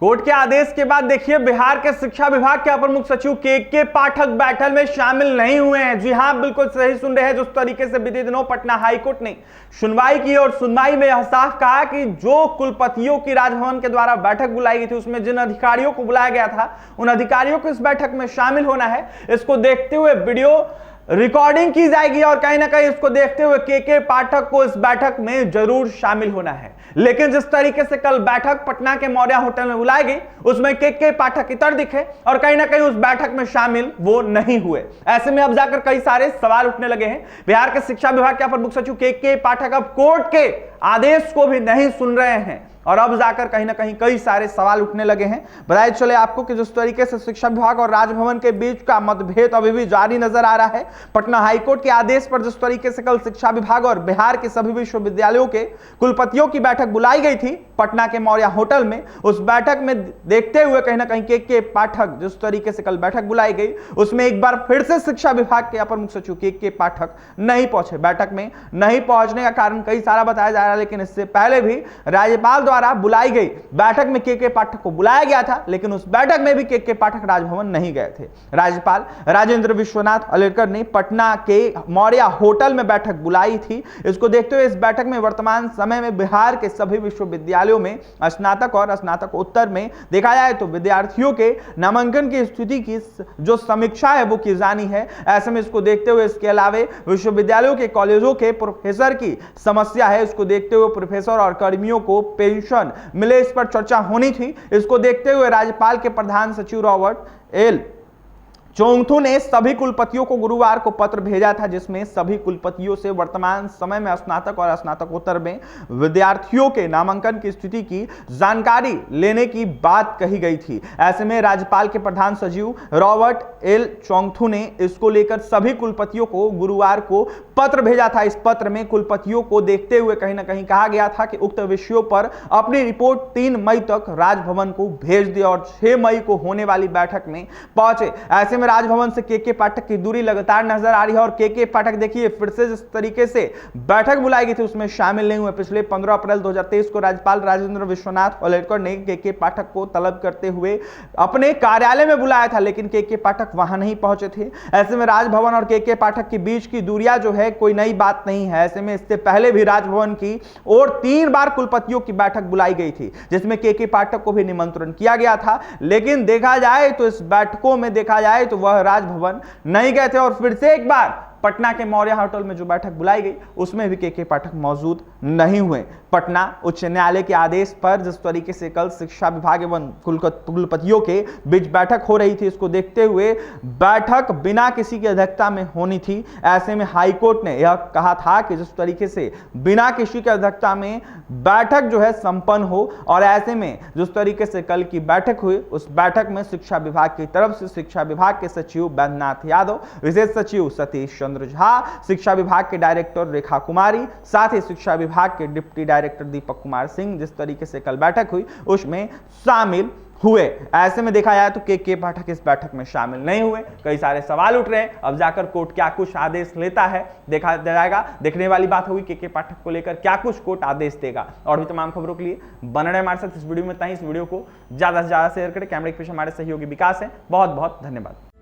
Court के आदेश के बाद देखिए बिहार के शिक्षा विभाग के अपर मुख्य सचिव के पाठक बैठक में शामिल नहीं हुए हैं। जी हां, बिल्कुल सही सुन रहे हैं। जिस तरीके से बीते दिनों पटना हाईकोर्ट ने सुनवाई की और सुनवाई में यह साफ कहा कि जो कुलपतियों की राजभवन के द्वारा बैठक बुलाई गई थी उसमें जिन अधिकारियों को बुलाया गया था उन अधिकारियों को इस बैठक में शामिल होना है। इसको देखते हुए वीडियो रिकॉर्डिंग की जाएगी और कहीं ना कहीं इसको देखते हुए के पाठक को इस बैठक में जरूर शामिल होना है। लेकिन जिस तरीके से कल बैठक पटना के मौर्या होटल में बुलाई गई उसमें के पाठक इतर दिखे और कहीं ना कहीं उस बैठक में शामिल वो नहीं हुए। ऐसे में अब जाकर कई सारे सवाल उठने लगे हैं। बिहार के शिक्षा विभाग के अपर मुख्य सचिव के पाठक अब कोर्ट के आदेश को भी नहीं सुन रहे हैं और अब जाकर कहीं ना कहीं कई सारे सवाल उठने लगे हैं। बताइए चले आपको कि जिस तरीके से शिक्षा विभाग और राजभवन के बीच का मतभेद अभी भी जारी नजर आ रहा है। पटना हाईकोर्ट के आदेश पर जिस तरीके से कल शिक्षा विभाग और बिहार के सभी विश्वविद्यालयों के कुलपतियों की बैठक बुलाई गई थी पटना के मौर्या होटल में, उस बैठक में देखते हुए कहीं ना कहीं के पाठक जिस तरीके से कल बैठक बुलाई गई उसमें एक बार फिर से शिक्षा विभाग के अपर मुख्य सचिव के पाठक नहीं पहुंचे। बैठक में नहीं पहुंचने का कारण कई सारा बताया जा रहा है, लेकिन इससे पहले भी राज्यपाल द्वारा बुलाई गई बैठक में के पाठक को बुलाया गया था, लेकिन उस बैठक में भी के पाठक राजभवन नहीं गए थे। राज्यपाल राजेंद्र विश्वनाथ अर्लेकर ने पटना के मौर्या होटल में बैठक बुलाई थी। इसको देखते हुए इस बैठक में वर्तमान समय में बिहार के सभी विश्वविद्यालयों में स्नातक और स्नातकोत्तर में देखा जाए तो विद्यार्थियों के नामांकन की स्थिति की जो समीक्षा है वो की जानी है। ऐसे में इसको देखते हुए इसके अलावा विश्वविद्यालयों के कॉलेजों के प्रोफेसर की समस्या है, इसको देखते हुए प्रोफेसर और कर्मियों को पेंशन मिले इस पर चर्चा होनी थी। इसको देखते हुए राज्यपाल के प्रधान सचिव रॉबर्ट एल चोंगथू ने सभी कुलपतियों को गुरुवार को पत्र भेजा था, जिसमें सभी कुलपतियों से वर्तमान समय में स्नातक और स्नातकोत्तर में विद्यार्थियों के नामांकन की स्थिति की जानकारी लेने की बात कही गई थी। ऐसे में राज्यपाल के प्रधान सचिव रॉबर्ट एल चोंगथू ने इसको लेकर सभी कुलपतियों को गुरुवार को पत्र भेजा था। इस पत्र में कुलपतियों को देखते हुए कहीं ना कहीं कहा गया था कि उक्त विषयों पर अपनी रिपोर्ट 3 मई तक राजभवन को भेज दे और 6 मई को होने वाली बैठक में पहुंचे। ऐसे में राजभवन से के पाठक की दूरी लगातार नजर आ रही है और के पाठक देखिए फिर से जिस तरीके से बैठक बुलाई गई थी उसमें शामिल नहीं हुए। पिछले 15 अप्रैल 2023 को राज्यपाल राजेंद्र विश्वनाथ अर्लेकर ने के पाठक को तलब करते हुए अपने कार्यालय में बुलाया था, लेकिन के पाठक वहां नहीं पहुंचे थे। ऐसे में राजभवन और के पाठक के बीच की दूरियां जो है कोई नई बात नहीं है। ऐसे में इससे पहले भी राजभवन की और 3 बार कुलपतियों की बैठक बुलाई गई थी, जिसमें के पाठक को भी निमंत्रण किया गया था, लेकिन देखा जाए तो इस बैठकों में देखा जाए तो वह राजभवन नहीं गए थे और फिर से एक बार पटना के मौर्या होटल में जो बैठक बुलाई गई उसमें भी के पाठक मौजूद नहीं हुए। पटना उच्च न्यायालय के आदेश पर जिस तरीके से कल शिक्षा विभाग एवं कुलपतियों के बीच बैठक हो रही थी, इसको देखते हुए बैठक बिना किसी की अध्यक्षता में होनी थी। ऐसे में हाईकोर्ट ने यह कहा था कि जिस तरीके से बिना किसी की अध्यक्षता में बैठक जो है संपन्न हो, और ऐसे में जिस तरीके से कल की बैठक हुई उस बैठक में शिक्षा विभाग की तरफ से शिक्षा विभाग के सचिव बैद्यनाथ यादव, विशेष सचिव सतीश चंद्र झा, शिक्षा विभाग के डायरेक्टर रेखा कुमारी, साथ ही शिक्षा विभाग के डिप्टी डायरेक्टर दीपक कुमार सिंह जिस तरीके से कल बैठक हुई उसमें शामिल हुए। ऐसे में देखा जाए तो के पाठक इस बैठक में शामिल नहीं हुए। कई सारे सवाल उठ रहे हैं। अब जाकर कोर्ट क्या कुछ आदेश लेता है देखा जाएगा। देखने वाली बात होगी के पाठक को लेकर क्या कुछ कोर्ट आदेश देगा। और भी तमाम खबरों के लिए बने रहे हमारे साथ। इस वीडियो में इतना ही। इस वीडियो को ज्यादा से ज्यादा शेयर करें। कैमरे के पीछे हमारे सहयोगी विकास है। बहुत बहुत धन्यवाद।